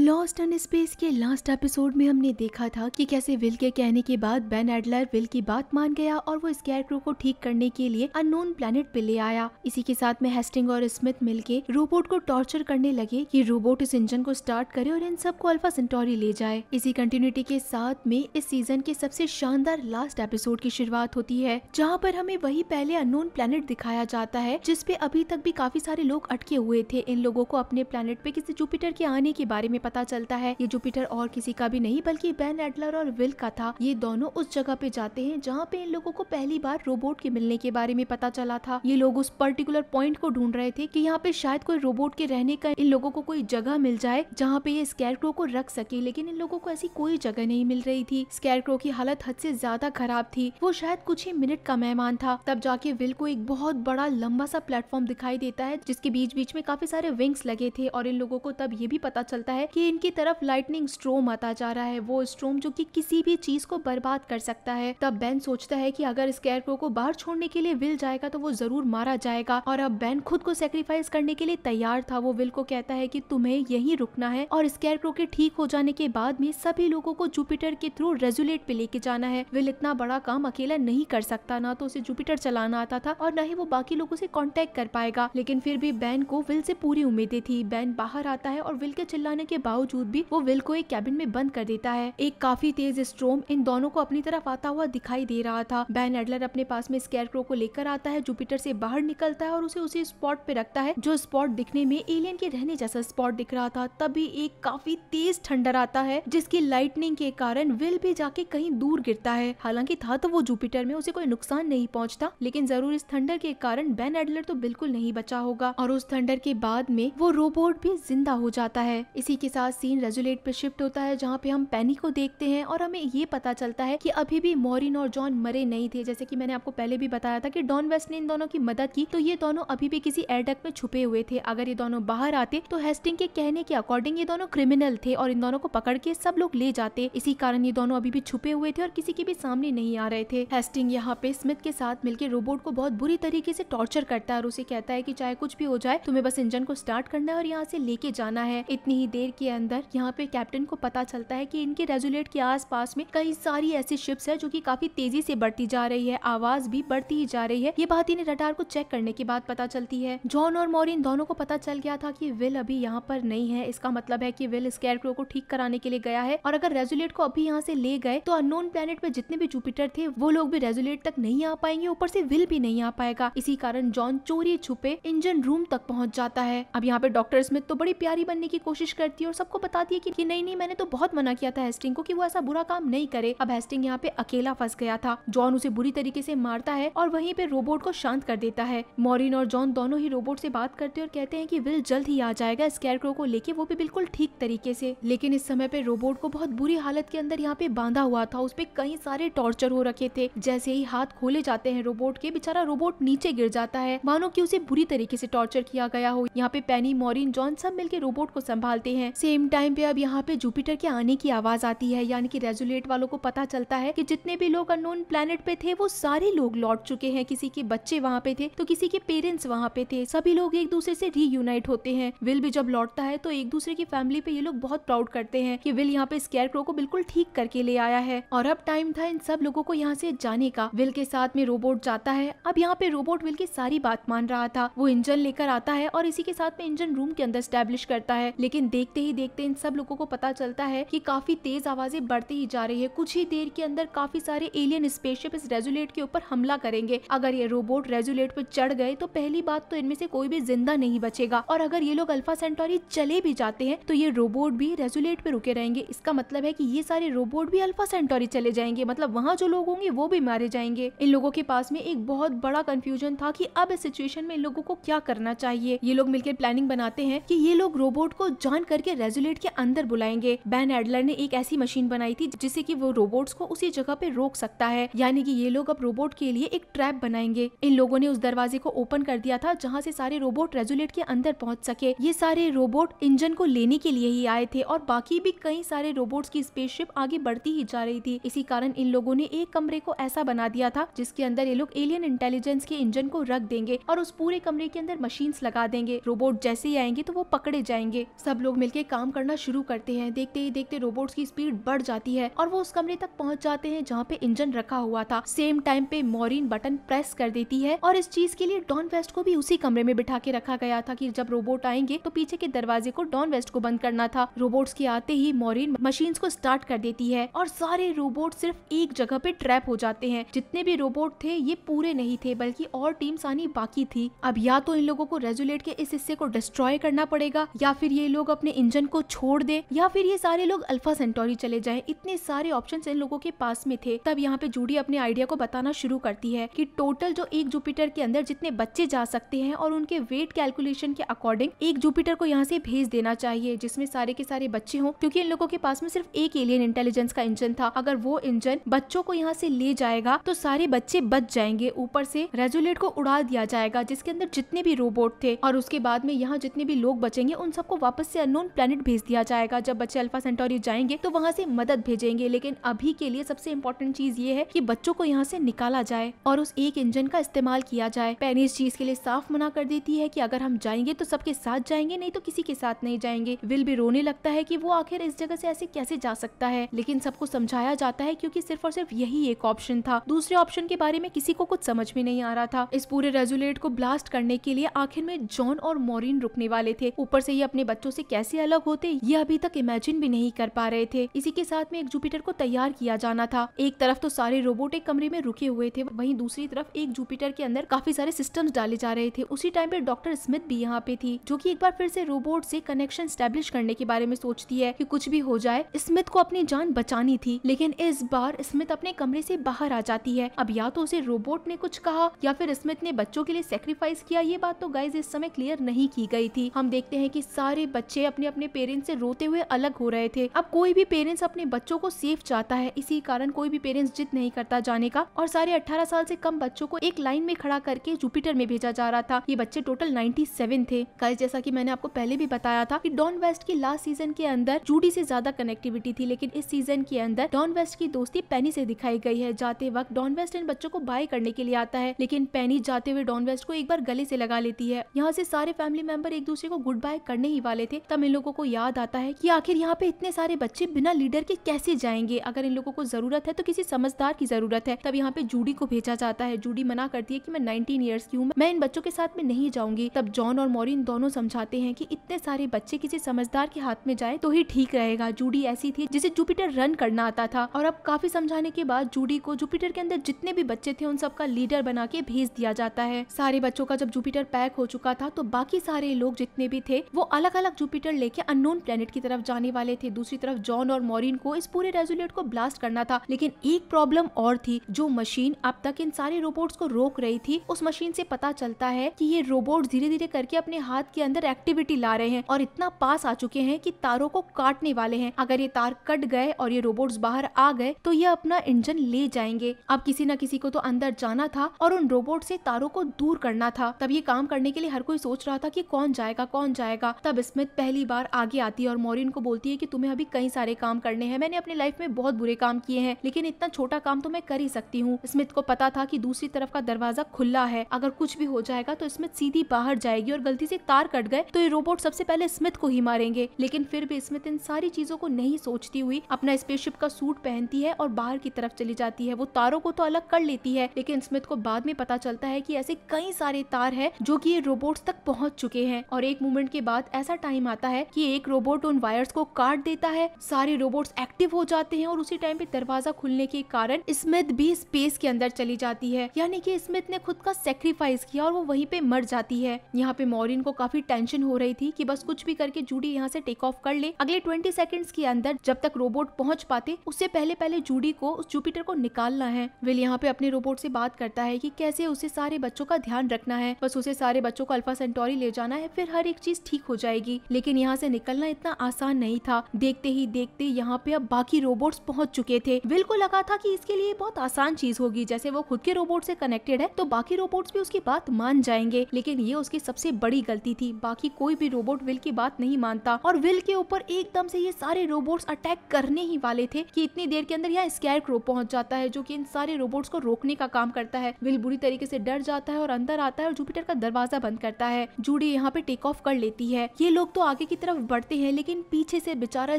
Lost in space के last episode में हमने देखा था कि कैसे विल के कहने के बाद बेन एडलर विल की बात मान गया और वो स्कैरक्रो को ठीक करने के लिए अननोन प्लेनेट पे ले आया। इसी के साथ में हेस्टिंग और स्मिथ मिलके रोबोट को टॉर्चर करने लगे कि रोबोट इस इंजन को स्टार्ट करे और इन सबको अल्फा सेंटोरी ले जाए। इसी कंटिन्यूटी के साथ में इस सीजन के सबसे शानदार लास्ट एपिसोड की शुरुआत होती है, जहाँ पर हमें वही पहले अननोन प्लेनेट दिखाया जाता है जिसपे अभी तक भी काफी सारे लोग अटके हुए थे। इन लोगों को अपने प्लेनेट पे किसी जुपिटर के आने के बारे में पता चलता है। ये जुपिटर और किसी का भी नहीं बल्कि बेन एडलर और विल का था। ये दोनों उस जगह पे जाते हैं जहाँ पे इन लोगों को पहली बार रोबोट के मिलने के बारे में पता चला था। ये लोग उस पर्टिकुलर पॉइंट को ढूंढ रहे थे कि यहाँ पे शायद कोई रोबोट के रहने का इन लोगों को कोई जगह मिल जाए जहाँ पे ये स्कैरक्रो को रख सके, लेकिन इन लोगों को ऐसी कोई जगह नहीं मिल रही थी। स्कैरक्रो की हालत हद से ज्यादा खराब थी। वो शायद कुछ ही मिनट का मेहमान था। तब जाके विल को एक बहुत बड़ा लंबा सा प्लेटफॉर्म दिखाई देता है जिसके बीच बीच में काफी सारे विंग्स लगे थे और इन लोगों को तब ये भी पता चलता है कि इनकी तरफ लाइटनिंग स्ट्रोम आता जा रहा है। वो स्ट्रोम जो कि किसी भी चीज को बर्बाद कर सकता है। तब बेन सोचता है कि अगर स्कैरक्रो को बाहर छोड़ने के लिए विल जाएगा तो वो जरूर मारा जाएगा और अब बेन खुद को सेक्रीफाइस करने के लिए तैयार था। वो विल को कहता है कि तुम्हें यहीं रुकना है और स्कैरक्रो के ठीक हो जाने के बाद में सभी लोगों को जुपिटर के थ्रू रेजुलेट पे लेके जाना है। विल इतना बड़ा काम अकेला नहीं कर सकता, ना तो उसे जुपिटर चलाना आता था और ना ही वो बाकी लोगों से कांटेक्ट कर पाएगा। लेकिन फिर भी बेन को विल से पूरी उम्मीदें थी। बेन बाहर आता है और विल के चिल्लाने के बावजूद भी वो विल को एक कैबिन में बंद कर देता है। एक काफी तेज स्ट्रोम इन दोनों को अपनी तरफ आता हुआ दिखाई दे रहा था। बेन एडलर अपने पास में स्कैरक्रो को लेकर आता है, जुपिटर से बाहर निकलता है और उसे उसी स्पॉट पे रखता है जो स्पॉट दिखने में एलियन के रहने जैसा स्पॉट दिख रहा था। तभी एक काफी तेज थंडर आता है जिसकी लाइटनिंग के कारण विल भी जाके कहीं दूर गिरता है। हालांकि था तो वो जुपिटर में, उसे कोई नुकसान नहीं पहुंचता, लेकिन जरूर इस थंडर के कारण बेन एडलर तो बिल्कुल नहीं बचा होगा और उस थंडर के बाद में वो रोबोट भी जिंदा हो जाता है। इसी के साथ सीन रेजुलेट पे शिफ्ट होता है जहाँ पे हम पेनी को देखते हैं और हमें ये पता चलता है कि अभी भी मॉरिन और जॉन मरे नहीं थे। जैसे कि मैंने आपको पहले भी बताया था कि डॉन वेस्ट ने इन दोनों की मदद की, तो ये दोनों अभी भी किसी एयरडक्ट में छुपे हुए थे। अगर ये दोनों बाहर आते तो हेस्टिंग के कहने के अकॉर्डिंग ये दोनों क्रिमिनल थे और इन दोनों को पकड़ के सब लोग ले जाते। इसी कारण ये दोनों अभी भी छुपे हुए थे और किसी के भी सामने नहीं आ रहे थे। हेस्टिंग यहाँ पे स्मिथ के साथ मिलकर रोबोट को बहुत बुरी तरीके से टॉर्चर करता है और उसे कहता है कि चाहे कुछ भी हो जाए तुम्हें बस इंजन को स्टार्ट करना है और यहाँ से लेके जाना है। इतनी ही देर के अंदर यहाँ पे कैप्टन को पता चलता है कि इनके रेजुलेट के आसपास में कई सारी ऐसी शिप्स है जो कि काफी तेजी से बढ़ती जा रही है, आवाज भी बढ़ती ही जा रही है। ये बात इन्हें रडार को चेक करने के बाद पता चलती है। जॉन और मॉरिन दोनों को पता चल गया था कि विल अभी यहाँ पर नहीं है। इसका मतलब है कि विल स्कैरक्रो को ठीक कराने के लिए गया है और अगर रेजुलेट को अभी यहाँ से ले गए तो अननोन प्लेनेट पे जितने भी जुपिटर थे वो लोग भी रेजुलेट तक नहीं आ पाएंगे, ऊपर से विल भी नहीं आ पाएगा। इसी कारण जॉन चोरी छुपे इंजन रूम तक पहुंच जाता है। अब यहाँ पे डॉक्टर स्मिथ तो बड़ी प्यारी बनने की कोशिश करती है और सबको बताती है कि नहीं मैंने तो बहुत मना किया था हेस्टिंग को कि वो ऐसा बुरा काम नहीं करे। अब हेस्टिंग यहाँ पे अकेला फंस गया था। जॉन उसे बुरी तरीके से मारता है और वहीं पे रोबोट को शांत कर देता है। मॉरिन और जॉन दोनों ही रोबोट से बात करते हैं और कहते हैं कि विल जल्द ही आ जाएगा स्कैरक्रो को लेके, वो भी बिल्कुल ठीक तरीके से। लेकिन इस समय पे रोबोट को बहुत बुरी हालत के अंदर यहाँ पे बांधा हुआ था। उस पे कई सारे टॉर्चर हो रखे थे। जैसे ही हाथ खोले जाते हैं रोबोट के, बेचारा रोबोट नीचे गिर जाता है मानो कि उसे बुरी तरीके से टॉर्चर किया गया हो। यहाँ पे पेनी, मॉरिन, जॉन सब मिलकर रोबोट को संभालते हैं। सेम टाइम पे अब यहाँ पे जुपिटर के आने की आवाज आती है, यानी कि रेजुलेट वालों को पता चलता है कि जितने भी लोग अननोन प्लेनेट पे थे वो सारे लोग लौट चुके हैं। किसी के बच्चे वहाँ पे थे तो किसी के पेरेंट्स वहाँ पे थे। सभी लोग एक दूसरे से रीयूनाइट होते हैं। विल भी जब लौटता है तो एक दूसरे की फैमिली पे ये लोग बहुत प्राउड करते हैं कि विल यहाँ पे स्कैरक्रो को बिल्कुल ठीक करके ले आया है। और अब टाइम था इन सब लोगों को यहाँ से जाने का। विल के साथ में रोबोट जाता है। अब यहाँ पे रोबोट विल की सारी बात मान रहा था। वो इंजन लेकर आता है और इसी के साथ में इंजन रूम के अंदर स्टैब्लिश करता है। लेकिन देखते ही देखते इन सब लोगों को पता चलता है कि काफी तेज आवाजें बढ़ती ही जा रही है। कुछ ही देर के अंदर काफी सारे एलियन स्पेसशिप इस रेजुलेट के ऊपर हमला करेंगे। अगर ये रोबोट रेजुलेट पे चढ़ गए तो पहली बात तो इनमें से कोई भी जिंदा नहीं बचेगा और अगर ये लोग अल्फा सेंटोरी चले भी जाते हैं तो ये रोबोट भी रेजुलेट पे रुके रहेंगे। इसका मतलब है कि ये सारे रोबोट भी अल्फा सेंटोरी चले जाएंगे, मतलब वहाँ जो लोग होंगे वो भी मारे जाएंगे। इन लोगों के पास में एक बहुत बड़ा कंफ्यूजन था कि अब इस सिचुएशन में इन लोगों को क्या करना चाहिए। ये लोग मिलकर प्लानिंग बनाते हैं कि ये लोग रोबोट को जान करके रेजुलेट के अंदर बुलाएंगे। बेन एडलर ने एक ऐसी मशीन बनाई थी जिससे कि वो रोबोट्स को उसी जगह पे रोक सकता है, यानी कि ये लोग अब रोबोट के लिए एक ट्रैप बनाएंगे। इन लोगों ने उस दरवाजे को ओपन कर दिया था जहाँ से सारे रोबोट रेजुलेट के अंदर पहुँच सके। ये सारे रोबोट इंजन को लेने के लिए ही आए थे और बाकी भी कई सारे रोबोट्स की स्पेसशिप आगे बढ़ती ही जा रही थी। इसी कारण इन लोगों ने एक कमरे को ऐसा बना दिया था जिसके अंदर ये लोग एलियन इंटेलिजेंस के इंजन को रख देंगे और उस पूरे कमरे के अंदर मशीन्स लगा देंगे। रोबोट जैसे ही आएंगे तो वो पकड़े जाएंगे। सब लोग मिलके काम करना शुरू करते हैं। देखते ही देखते रोबोट्स की स्पीड बढ़ जाती है और वो उस कमरे तक पहुंच जाते हैं जहाँ पे इंजन रखा हुआ था। सेम टाइम पे मॉरिन बटन प्रेस कर देती है और इस चीज के लिए डॉन वेस्ट को भी उसी कमरे में बिठा के रखा गया था कि जब रोबोट आएंगे तो पीछे के दरवाजे को डॉन वेस्ट को बंद करना था। रोबोट्स के आते ही मॉरिन मशीन्स को स्टार्ट कर देती है और सारे रोबोट सिर्फ एक जगह पे ट्रैप हो जाते हैं। जितने भी रोबोट थे ये पूरे नहीं थे, बल्कि और टीम्स आनी बाकी थी। अब या तो इन लोगों को रेजुलेट के इस हिस्से को डिस्ट्रॉय करना पड़ेगा, या फिर ये लोग अपने इंजन को छोड़ दे, या फिर ये सारे लोग अल्फा सेंटोरी चले जाएं। इतने सारे ऑप्शंस इन लोगों के पास में थे। तब यहाँ पे जूडी अपने आइडिया को बताना शुरू करती है कि टोटल जो एक जुपिटर के अंदर जितने बच्चे जा सकते हैं और उनके वेट कैलकुलेशन के अकॉर्डिंग एक जुपिटर को यहाँ से भेज देना चाहिए जिसमें सारे के सारे बच्चे हों, क्योंकि इन लोगों के पास में सिर्फ एक एलियन इंटेलिजेंस का इंजन था। अगर वो इंजन बच्चों को यहाँ से ले जाएगा तो सारे बच्चे बच जाएंगे। ऊपर से रेजुलेट को उड़ा दिया जाएगा जिसके अंदर जितने भी रोबोट थे, और उसके बाद में यहाँ जितने भी लोग बचेंगे उन सबको वापस से अननोन प्लेनेट भेज दिया जाएगा। जब बच्चे अल्फा सेंटोरी जाएंगे तो वहाँ से मदद भेजेंगे। लेकिन अभी के लिए सबसे इम्पोर्टेंट चीज ये है कि बच्चों को यहाँ से निकाला जाए और उस एक इंजन का इस्तेमाल किया जाए। पेनी इस चीज के लिए साफ मना कर देती है कि अगर हम जाएंगे तो सबके साथ जाएंगे, नहीं तो किसी के साथ नहीं जाएंगे। विल भी रोने लगता है कि वो आखिर इस जगह से ऐसे कैसे जा सकता है, लेकिन सबको समझाया जाता है क्योंकि सिर्फ और सिर्फ यही एक ऑप्शन था। दूसरे ऑप्शन के बारे में किसी को कुछ समझ में नहीं आ रहा था। इस पूरे रेजुलेट को ब्लास्ट करने के लिए आखिर में जॉन और मॉरिन रुकने वाले थे। ऊपर से ये अपने बच्चों से कैसे अलग होते ये अभी तक इमेजिन भी नहीं कर पा रहे थे। इसी के साथ में एक जुपिटर को तैयार किया जाना था। एक तरफ तो सारे रोबोट एक कमरे में रुके हुए थे, वहीं दूसरी तरफ एक जुपिटर के अंदर काफी सारे सिस्टम्स डाले जा रहे थे। उसी टाइम पे डॉक्टर स्मिथ भी यहाँ पे थी, जो कि एक बार फिर से रोबोट से कनेक्शन स्टैब्लिश करने के बारे में सोचती है कि कुछ भी हो जाए स्मिथ को अपनी जान बचानी थी। लेकिन इस बार स्मिथ अपने कमरे से बाहर आ जाती है। अब या तो उसे रोबोट ने कुछ कहा या फिर स्मिथ ने बच्चों के लिए सेक्रीफाइस किया, ये बात तो गाइज इस समय क्लियर नहीं की गई थी। हम देखते हैं कि सारे बच्चे अपने अपने पेरेंट्स से रोते हुए अलग हो रहे थे। अब कोई भी पेरेंट्स अपने बच्चों को सेफ चाहता है, इसी कारण कोई भी पेरेंट्स जिद नहीं करता जाने का, और सारे 18 साल से कम बच्चों को एक लाइन में खड़ा करके जुपिटर में भेजा जा रहा था। ये बच्चे टोटल 97 थे। गाइस जैसा कि मैंने आपको पहले भी बताया था कि डॉन वेस्ट की लास्ट सीजन के अंदर जूडी से ज्यादा कनेक्टिविटी थी, लेकिन इस सीजन के अंदर डॉन वेस्ट की दोस्ती पेनी से दिखाई गई है। जाते वक्त डॉन वेस्ट इन बच्चों को बाय करने के लिए आता है, लेकिन पेनी जाते हुए डॉन वेस्ट को एक बार गले से लगा लेती है। यहाँ से सारे फैमिली मेंबर एक दूसरे को गुड बाय करने ही वाले थे, तब इन लोगों को याद आता है कि आखिर यहाँ पे इतने सारे बच्चे बिना लीडर के कैसे जाएंगे। अगर इन लोगों को जरूरत है तो किसी समझदार की जरूरत है। तब यहाँ पे जूडी को भेजा जाता है। जूडी मना करती है कि मैं 19 ईयर्स की हूँ, मैं इन बच्चों के साथ में नहीं जाऊंगी। तब जॉन और मॉरिन दोनों समझाते हैं कि इतने सारे बच्चे किसी समझदार के हाथ में जाए तो ही ठीक रहेगा। जूडी ऐसी थी जिसे जुपिटर रन करना आता था, और अब काफी समझाने के बाद जूडी को जुपिटर के अंदर जितने भी बच्चे थे उन सबका लीडर बना के भेज दिया जाता है। सारे बच्चों का जब जुपिटर पैक हो चुका था तो बाकी सारे लोग जितने भी थे वो अलग अलग जुपिटर लेके अननोन प्लेनेट की तरफ जाने वाले थे। दूसरी तरफ जॉन और मॉरिन को इस पूरे रेजुलेट को ब्लास्ट करना था, लेकिन एक प्रॉब्लम और थी। जो मशीन अब तक इन सारे रोबोट्स को रोक रही थी, उस मशीन से पता चलता है कि ये रोबोट धीरे धीरे करके अपने हाथ के अंदर एक्टिविटी ला रहे हैं और इतना पास आ चुके हैं कि तारों को काटने वाले हैं। अगर ये तार कट गए और ये रोबोट्स बाहर आ गए तो ये अपना इंजन ले जाएंगे। अब किसी न किसी को तो अंदर जाना था और उन रोबोट से तारों को दूर करना था। तब ये काम करने के लिए हर कोई सोच रहा था कि कौन जाएगा कौन जाएगा। तब स्मिथ पहली बार आगे आती है और मॉरिन को बोलती है कि तुम्हें अभी कई सारे काम करने हैं, मैंने अपनी लाइफ में बहुत बुरे काम किए हैं, लेकिन इतना छोटा काम तो मैं कर ही सकती हूँ। स्मिथ को पता था कि दूसरी तरफ का दरवाजा खुला है, अगर कुछ भी हो जाएगा तो स्मिथ सीधी बाहर जाएगी और गलती से तार कट गए तो ये रोबोट सबसे पहले स्मिथ को ही मारेंगे। लेकिन फिर भी स्मिथ इन सारी चीजों को नहीं सोचती हुई अपना स्पेसशिप का सूट पहनती है और बाहर की तरफ चली जाती है। वो तारों को तो अलग कर लेती है, लेकिन स्मिथ को बाद में पता चलता है कि ऐसे कई सारे तार है जो कि ये रोबोट्स तक पहुंच चुके हैं। और एक मोमेंट के बाद ऐसा टाइम आता है कि एक रोबोट उन वायर्स को काट देता है, सारे रोबोट्स एक्टिव हो जाते हैं और उसी टाइम पे दरवाजा खुलने के कारण स्मिथ भी स्पेस के अंदर चली जाती है। यानी कि स्मिथ ने खुद का सेक्रीफाइस किया और वो वहीं पे मर जाती है। यहाँ पे मॉरिन को काफी टेंशन हो रही थी कि बस कुछ भी करके जूडी यहाँ से टेक ऑफ कर ले। अगले 20 सेकंड्स के अंदर जब तक रोबोट पहुंच पाते उससे पहले पहले जूडी को उस जुपिटर को निकालना है। विल यहाँ पे अपने रोबोट से बात करता है कि कैसे उसे सारे बच्चों का ध्यान रखना है, बस उसे सारे बच्चों को अल्फा सेंटोरी ले जाना है, फिर हर एक चीज ठीक हो जाएगी। लेकिन यहाँ से निकलना इतना आसान नहीं था। देखते ही देखते यहाँ पे अब बाकी रोबोट्स पहुंच चुके थे। विल को लगा था कि इसके लिए बहुत आसान चीज होगी, जैसे वो खुद के रोबोट से कनेक्टेड है तो बाकी रोबोट्स भी उसकी बात मान जाएंगे, लेकिन ये उसकी सबसे बड़ी गलती थी। बाकी कोई भी रोबोट विल की बात नहीं मानता और विल के ऊपर एकदम से ये सारे रोबोट्स अटैक करने ही वाले थे कि इतनी देर के अंदर यहाँ स्कैरक्रो पहुंच जाता है जो कि इन सारे रोबोट्स को रोकने का काम करता है। विल बुरी तरीके से डर जाता है और अंदर आता है और जुपिटर का दरवाजा बंद करता है। जूडी यहाँ पे टेक ऑफ कर लेती है। ये लोग तो आगे की तरफ बढ़ते हैं, लेकिन पीछे से बेचारा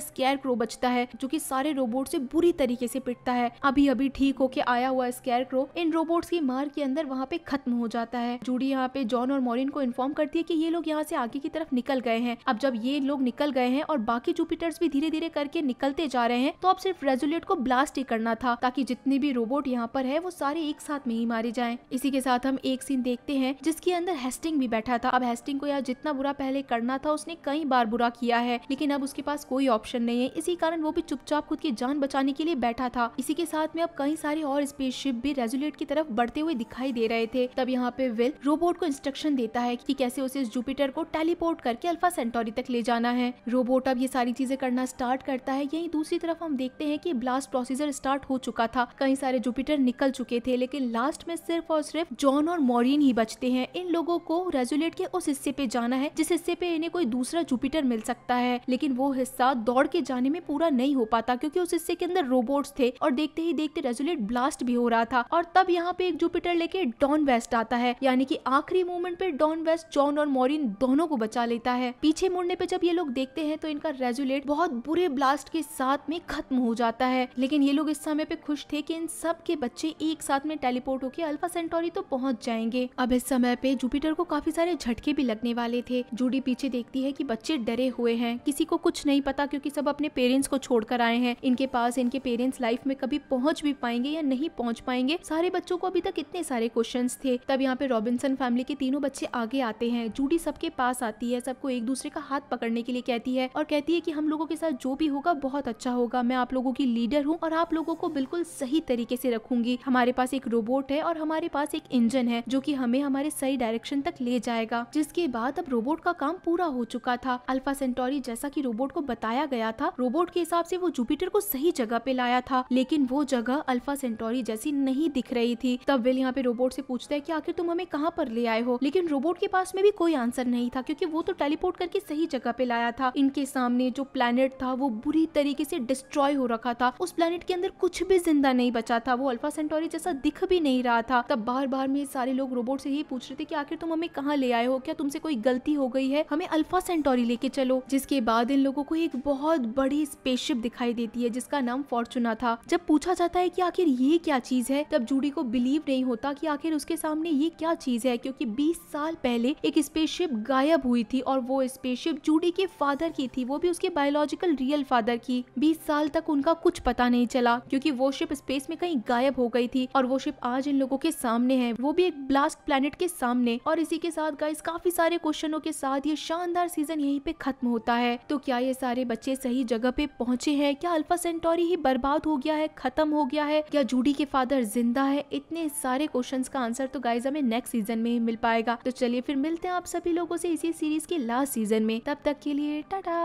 स्केयरक्रो बचता है जो कि सारे रोबोट से बुरी तरीके से पिटता है। अभी अभी ठीक होके आया हुआ स्केयरक्रो इन रोबोट्स की मार के अंदर वहाँ पे खत्म हो जाता है। जूडी यहाँ पे जॉन और मॉरिन को इन्फॉर्म करती है कि ये लोग यहाँ से आगे की तरफ निकल गए हैं। अब जब ये लोग निकल गए हैं और बाकी जुपिटर्स भी धीरे धीरे करके निकलते जा रहे हैं, तो अब सिर्फ रेजोल्यूट को ब्लास्ट ही करना था ताकि जितने भी रोबोट यहाँ पर है वो सारे एक साथ में ही मारे जाएं। इसी के साथ हम एक सीन देखते हैं जिसके अंदर हेस्टिंग भी बैठा था। अब हेस्टिंग को यार जितना बुरा पहले करना था उसने कई बार बुरा किया है, लेकिन अब उसके पास कोई ऑप्शन नहीं है। इसी कारण वो भी चुपचाप खुद की जान बचाने के लिए बैठा था। इसी के साथ में अब कई सारे और स्पेसशिप भी रेजोल्यूट की तरफ बढ़ते हुए दिखाई दे रहे थे। तब यहाँ पे विल रोबोट को इंस्ट्रक्शन देता है कि कैसे उसे इस जुपिटर को टेलीपोर्ट करके अल्फा सेंटोरी तक ले जाना है। रोबोट अब ये सारी चीजें करना स्टार्ट करता है। यहीं दूसरी तरफ हम देखते हैं कि ब्लास्ट प्रोसीजर स्टार्ट हो चुका था। कई सारे जुपिटर निकल चुके थे, लेकिन लास्ट में सिर्फ और सिर्फ जॉन और मॉरिन ही बचते हैं। इन लोगों को रेजोल्यूट के उस हिस्से पे जाना है जिस हिस्से पे इन्हें कोई दूसरा जुपिटर मिल सकता है, लेकिन वो हिस्सा दौड़ के जाने में पूरा नहीं हो पाता क्योंकि उस हिस्से के अंदर रोबोट्स थे और देखते ही देखते रेजोल्यूट ब्लास्ट भी हो रहा था। और तब यहाँ पे एक जुपिटर लेके डॉन वेस्ट आता है, यानी कि आखिरी मोमेंट पे डॉन वेस्ट जॉन और मॉरिन दोनों को बचा लेता है। पीछे मुड़ने पे जब ये लोग देखते हैं तो इनका रेजोल्यूट बहुत बुरे ब्लास्ट के साथ में खत्म हो जाता है, लेकिन ये लोग इस समय पे खुश थे कि इन सब के बच्चे एक साथ में टेलीपोर्ट होकर अल्फा सेंटोरी तो पहुंच जाएंगे। अब इस समय पे जुपिटर को काफी सारे झटके भी लगने वाले थे। जूडी पीछे देखती है कि बच्चे डरे हुए हैं, किसी को कुछ नहीं पता क्योंकि सब अपने पेरेंट्स को छोड़कर आए हैं। इनके पास इनके पेरेंट्स लाइफ में कभी पहुंच भी पाएंगे या नहीं पहुंच पाएंगे। सारे बच्चों को अभी तक इतने सारे क्वेश्चंस थे। तब यहाँ पे रॉबिन्सन फैमिली के तीनों बच्चे आगे आते हैं। जूडी सबके पास आती है, सबको एक दूसरे का हाथ पकड़ने के लिए कहती है और कहती है कि हम लोगों के साथ जो भी होगा बहुत अच्छा होगा। मैं आप लोगों की लीडर हूँ और आप लोगों को बिल्कुल सही तरीके से रखूंगी। हमारे पास एक रोबोट है और हमारे पास एक इंजन है जो कि हमें हमारे सही डायरेक्शन तक ले जाएगा। जिसके बाद अब रोबोट का काम पूरा हो चुका था। अल्फा सेंटोरी जैसा कि रोबोट को बताया गया था, रोबोट के हिसाब से वो जुपिटर को सही जगह पे लाया था, लेकिन वो जगह अल्फा सेंटोरी जैसी नहीं दिख रही थी। तब विल यहाँ पे रोबोट से पूछता है कि आखिर तुम हमें कहाँ पर ले आए हो, लेकिन रोबोट के पास में भी कोई आंसर नहीं था क्योंकि वो तो टेलीपोर्ट करके सही जगह पे लाया था। इनके सामने जो प्लेनेट था वो बुरी तरीके से डिस्ट्रॉय हो रखा था। उस प्लेनेट के अंदर कुछ भी जिंदा नहीं बचा था, वो अल्फा सेंटोरी जैसा दिख भी नहीं रहा था। तब बार बार में सारे लोग रोबोट से यही पूछ रहे थे कि आखिर तुम हमें कहाँ ले आए हो, क्या तुमसे कोई गलती हो गई है, हमें अल्फा सेंटोरी लेके चलो। जिसके बाद इन लोगों को एक बहुत बड़ी स्पेसशिप दिखाई देती है जिसका नाम फॉर्चूना था। जब पूछा जाता है कि आखिर ये क्या चीज है, तब जूडी को बिलीव नहीं होता कि आखिर उसके सामने ये क्या चीज है, क्योंकि 20 साल पहले एक स्पेसशिप गायब हुई थी और वो स्पेसशिप जूडी के फादर की थी, वो भी उसके बायोलॉजिकल रियल फादर की। 20 साल तक उनका कुछ पता नहीं चला क्योंकि वो शिप स्पेस में कहीं गायब हो गई थी और वो शिप आज इन लोगों के सामने है, वो भी एक ब्लास्ट प्लेनेट के सामने। और इसी के साथ गाइस काफी सारे क्वेश्चनों के साथ ये शानदार सीजन यहीं पे खत्म होता है। तो क्या ये सारे बच्चे सही जगह पे पहुंचे हैं? क्या अल्फा सेंटोरी ही बर्बाद हो गया है, खत्म हो गया है? क्या जूडी के फादर जिंदा है? इतने सारे क्वेश्चंस का आंसर तो गाइस हमें नेक्स्ट सीजन में ही मिल पाएगा। तो चलिए फिर मिलते हैं आप सभी लोगों से इसी सीरीज के लास्ट सीजन में। तब तक के लिए टाटा।